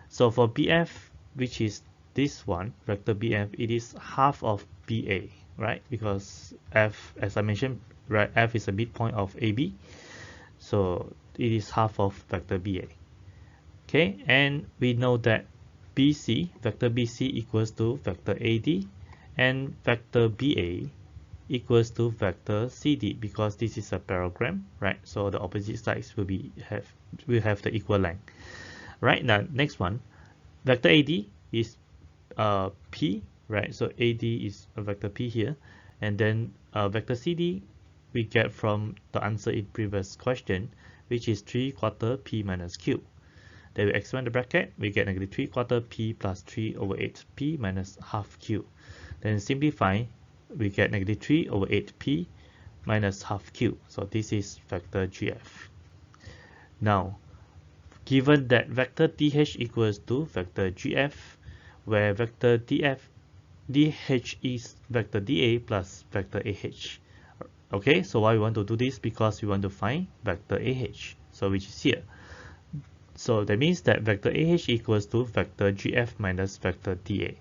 So for BF, which is this one, vector BF, it is half of BA, right? Because F, as I mentioned, right, F is a midpoint of AB. So it is half of vector BA. Okay, and we know that BC, vector BC equals to vector AD, and vector BA equals to vector CD, because this is a parallelogram, right? So the opposite sides will have the equal length. Right, now next one, vector AD is P, right? So AD is a vector P here, and then vector CD we get from the answer in previous question, which is 3/4 P minus Q. Then we expand the bracket, we get negative 3/4 P plus 3/8 P minus half Q. Then simplify, we get negative 3/8 P minus half Q. So this is vector GF. Now, given that vector DH equals to vector GF, where vector DH is vector DA plus vector AH. Okay, so why we want to do this? Because we want to find vector AH, so which is here. So that means that vector AH equals to vector GF minus vector DA.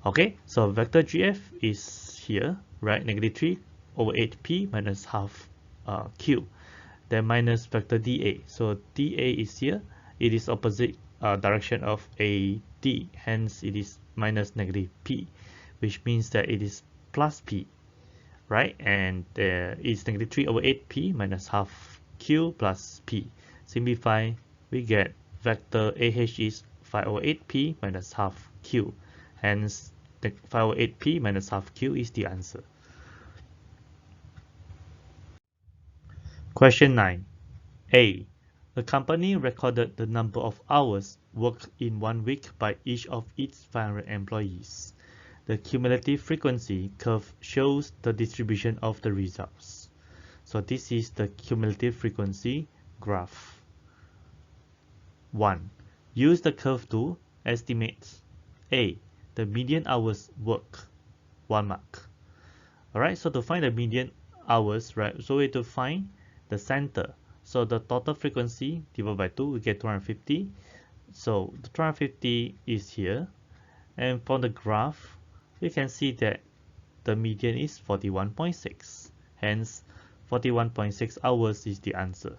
Okay, so vector GF is here, right? Negative 3/8 P minus half Q. Then minus vector DA. So DA is here. It is opposite direction of AD. Hence, it is minus negative P, which means that it is plus P, right? And it's negative 3/8 P minus half Q plus P. Simplify, we get vector AH is 5/8 P minus half Q. Hence, the 5/8 P minus half Q is the answer. Question 9. A. The company recorded the number of hours worked in 1 week by each of its 500 employees. The cumulative frequency curve shows the distribution of the results. So this is the cumulative frequency graph. 1. Use the curve to estimate A. The median hours work, 1 mark. Alright, so to find the median hours, right, so we have to find the center. So the total frequency divided by 2, we get 250. So the 250 is here. And from the graph, we can see that the median is 41.6. Hence, 41.6 hours is the answer.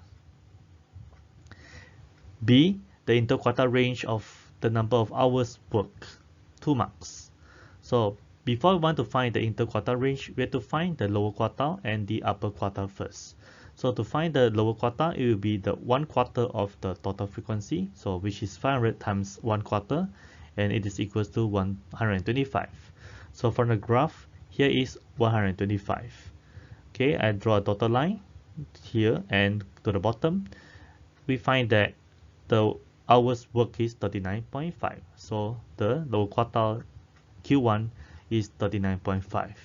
B. The interquartile range of the number of hours worked, 2 marks. So before we want to find the interquartile range, we have to find the lower quartile and the upper quartile first. So to find the lower quartile, it will be the 1/4 of the total frequency, so which is 500 times 1/4, and it is equals to 125. So from the graph, here is 125. Okay, I draw a dotted line here, and to the bottom, we find that the hours work is 39.5. So the lower quartile Q1 is 39.5.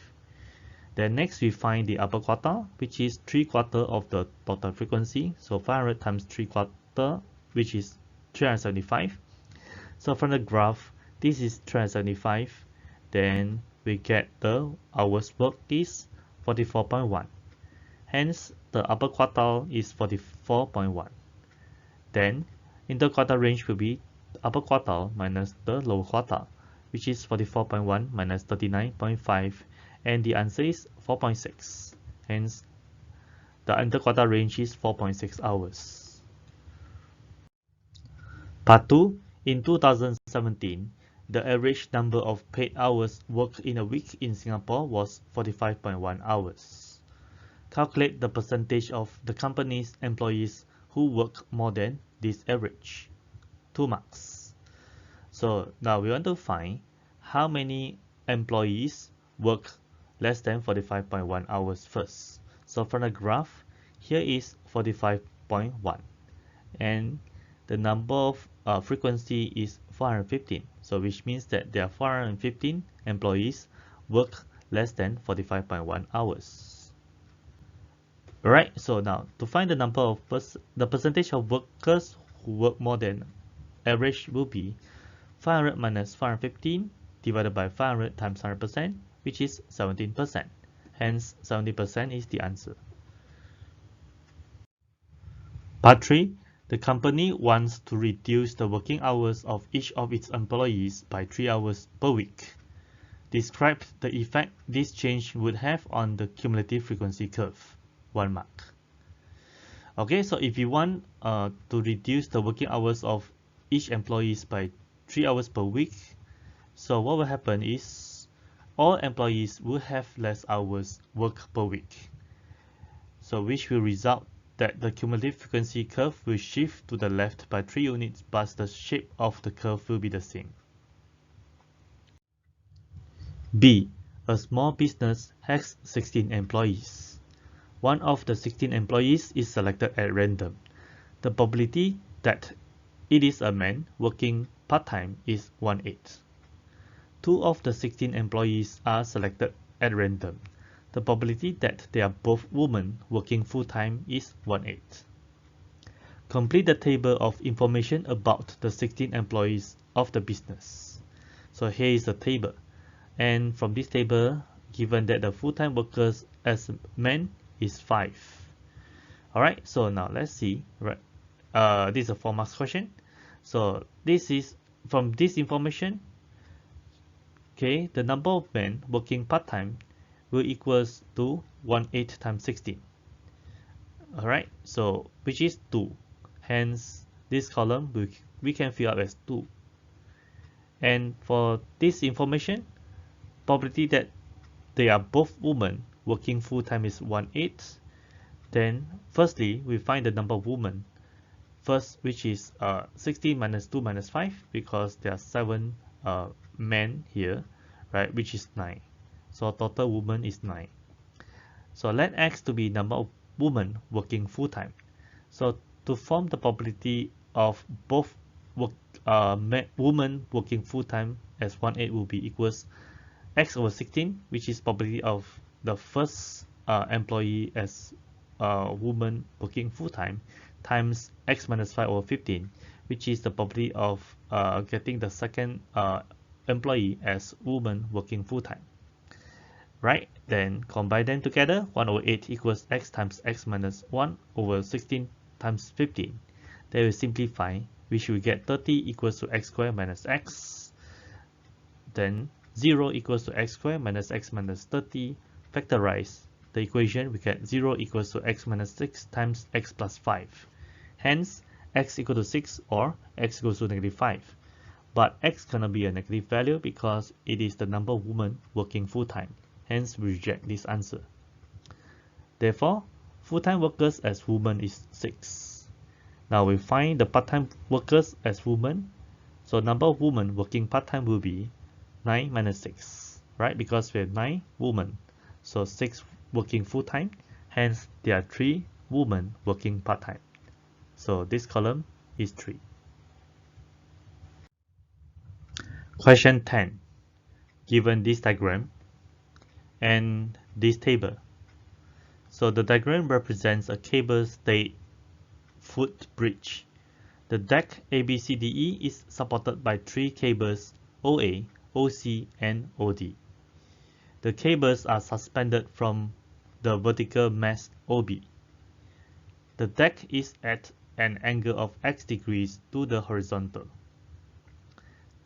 Then next we find the upper quartile, which is 3/4 of the total frequency. So 500 times 3/4, which is 375. So from the graph, this is 375. Then we get the hours work is 44.1. Hence, the upper quartile is 44.1. Then interquartile range will be upper quartile minus the lower quartile, which is 44.1 minus 39.5, and the answer is 4.6. Hence, the interquartile range is 4.6 hours. Part 2. In 2017, the average number of paid hours worked in a week in Singapore was 45.1 hours. Calculate the percentage of the company's employees who work more than this average, 2 marks. So now we want to find how many employees work less than 45.1 hours first. So from the graph, here is 45.1, and the number of frequency is 415. So which means that there are 415 employees work less than 45.1 hours. Alright, so now to find the number of the percentage of workers who work more than average will be 500 minus 415 divided by 500 times 100%, which is 17%. Hence, 70% is the answer. Part 3. The company wants to reduce the working hours of each of its employees by 3 hours per week. Describe the effect this change would have on the cumulative frequency curve. 1 mark. Okay, so if you want to reduce the working hours of each employees by 3 hours per week, so what will happen is all employees will have less hours work per week. So which will result that the cumulative frequency curve will shift to the left by 3 units, but the shape of the curve will be the same. B. A small business has 16 employees. One of the 16 employees is selected at random. The probability that it is a man working part-time is 1/8. 2 of the 16 employees are selected at random. The probability that they are both women working full-time is 1/8. Complete the table of information about the 16 employees of the business. So here is the table. And from this table, given that the full-time workers as men is 5. Alright, so now let's see. Right, this is a 4 marks question. So this is from this information. Okay, the number of men working part-time will equals to 1/8 times 16. Alright, so which is 2. Hence, this column we can fill up as 2. And for this information, probability that they are both women working full-time is 1/8. Then, firstly, we find the number of women. First, which is 16 minus 2 minus 5, because there are 7 men here, right, which is 9. So total women is 9. So let X to be number of women working full-time. So to form the probability of both women working full-time as 1/8 will be equals X over 16, which is probability of the first employee as woman working full-time, times X minus 5 over 15, which is the probability of getting the second employee as woman working full-time. Right, then combine them together. 1/8 equals X times X minus 1 over 16 times 15. They will simplify, which will get 30 equals to X squared minus X. Then 0 equals to X squared minus X minus 30. Factorize the equation, we get 0 equals to X minus 6 times X plus 5. Hence, X equal to 6 or X equals to -5. But X cannot be a negative value because it is the number of women working full-time. Hence, we reject this answer. Therefore, full-time workers as women is 6. Now we find the part-time workers as women. So number of women working part-time will be 9 minus 6, right? Because we have 9 women. So 6 working full-time. Hence, there are 3 women working part-time. So this column is 3. Question 10. Given this diagram and this table. So the diagram represents a cable-stayed footbridge. The deck ABCDE is supported by 3 cables OA, OC, and OD. The cables are suspended from the vertical mast OB. The deck is at an angle of x degrees to the horizontal.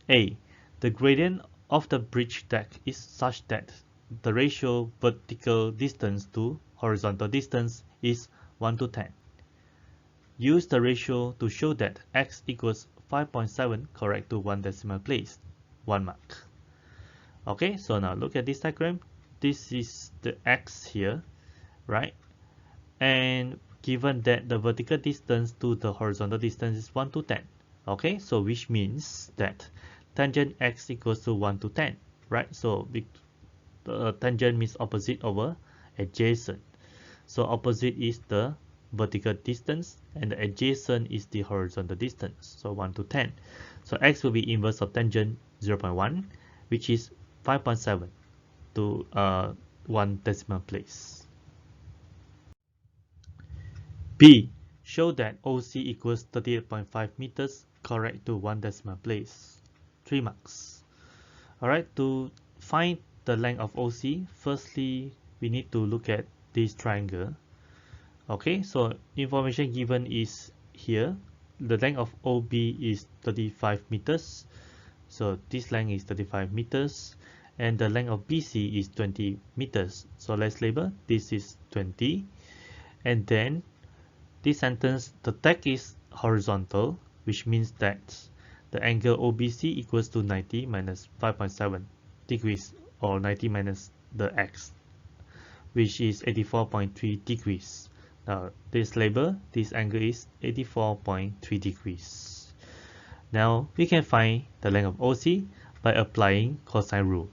A. The gradient of the bridge deck is such that the ratio vertical distance to horizontal distance is 1 to 10. Use the ratio to show that x equals 5.7 correct to 1 decimal place. 1 mark. Okay, so now look at this diagram. This is the x here, right? And given that the vertical distance to the horizontal distance is 1 to 10. Okay, so which means that tangent x equals to 1 to 10, right? So the tangent means opposite over adjacent. So opposite is the vertical distance, and the adjacent is the horizontal distance, so 1 to 10. So x will be inverse of tangent 0.1, which is 5.7 to 1 decimal place. B. Show that OC equals 38.5 meters, correct to 1 decimal place. 3 marks. Alright, to find the length of OC, firstly, we need to look at this triangle. Okay, so information given is here. The length of OB is 35 meters. So this length is 35 meters. And the length of BC is 20 meters. So let's label this is 20. And then this sentence, the text is horizontal, which means that the angle OBC equals to 90 minus 5.7 degrees, or 90 minus the x, which is 84.3 degrees. Now this label, this angle is 84.3 degrees. Now we can find the length of OC by applying cosine rule.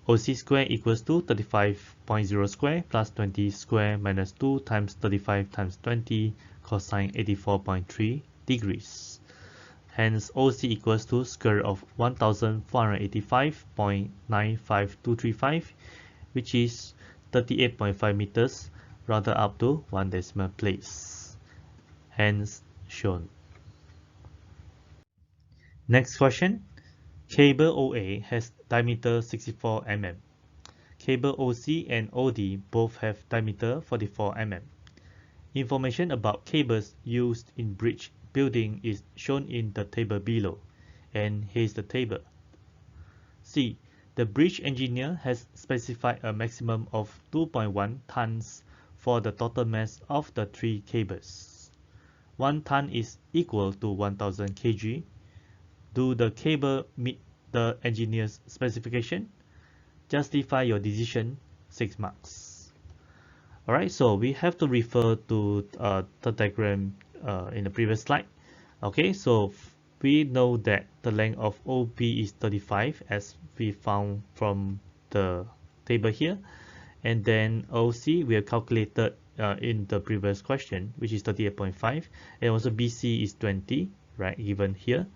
OC square equals to 35.0 square plus 20 square minus 2 times 35 times 20 cosine 84.3 degrees. Hence OC equals to square root of 1485.95235, which is 38.5 meters, rounded up to 1 decimal place. Hence shown. Next question. Cable OA has diameter 64 mm. Cable OC and OD both have diameter 44 mm. Information about cables used in bridge building is shown in the table below, and here's the table. C. The bridge engineer has specified a maximum of 2.1 tons for the total mass of the 3 cables. 1 ton is equal to 1000 kg. Do the cable meet the engineer's specification? Justify your decision, 6 marks. Alright, so we have to refer to the diagram in the previous slide. Okay, so we know that the length of OB is 35 as we found from the table here. And then OC we have calculated in the previous question, which is 38.5. And also BC is 20, right, given here.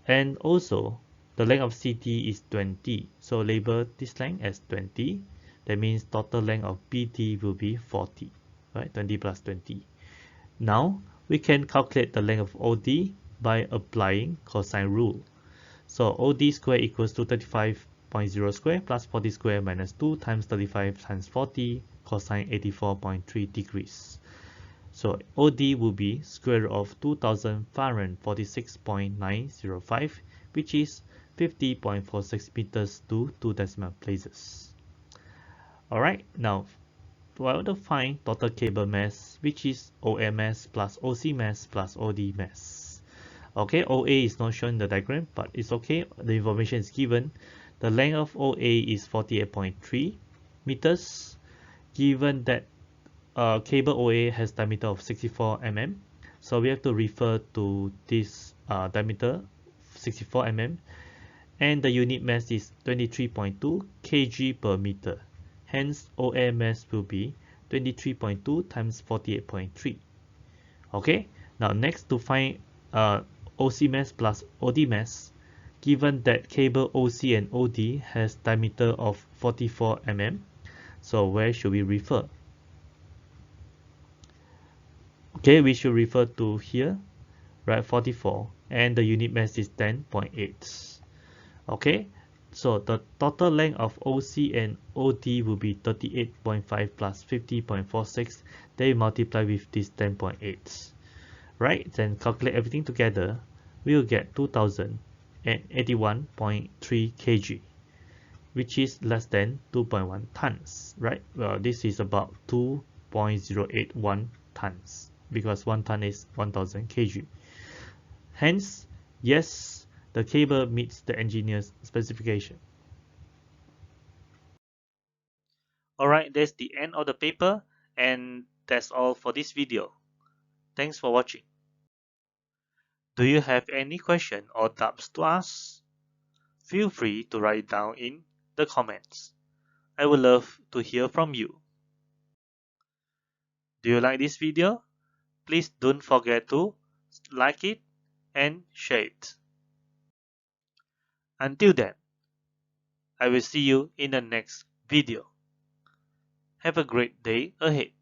And also the length of CT is 20. So label this length as 20. That means total length of BT will be 40, right? 20 plus 20. Now we can calculate the length of OD by applying cosine rule. So OD square equals to 35.0 square plus 40 square minus 2 times 35 times 40 cosine 84.3 degrees. So OD will be square root of 2546.905, which is 50.46 meters to 2 decimal places. Alright, now we want to find total cable mass, which is OA mass plus OC mass plus OD mass. Okay, OA is not shown in the diagram, but it's okay. The information is given. The length of OA is 48.3 meters. Given that cable OA has diameter of 64 mm, so we have to refer to this diameter 64 mm, and the unit mass is 23.2 kg per meter. Hence OA mass will be 23.2 times 48.3. Okay, now next to find OC mass plus OD mass, given that cable OC and OD has diameter of 44 mm, so where should we refer? Okay, we should refer to here, right, 44, and the unit mass is 10.8. Okay, so the total length of OC and OD will be 38.5 plus 50.46. They multiply with this 10.8. Right, then calculate everything together, we will get 2081.3 kg, which is less than 2.1 tons, right? Well, this is about 2.081 tons because 1 ton is 1000 kg. Hence, yes, the cable meets the engineer's specification. Alright, that's the end of the paper, and that's all for this video. Thanks for watching. Do you have any question or doubts to ask? Feel free to write it down in the comments. I would love to hear from you. Do you like this video? Please don't forget to like it and share it. Until then, I will see you in the next video. Have a great day ahead.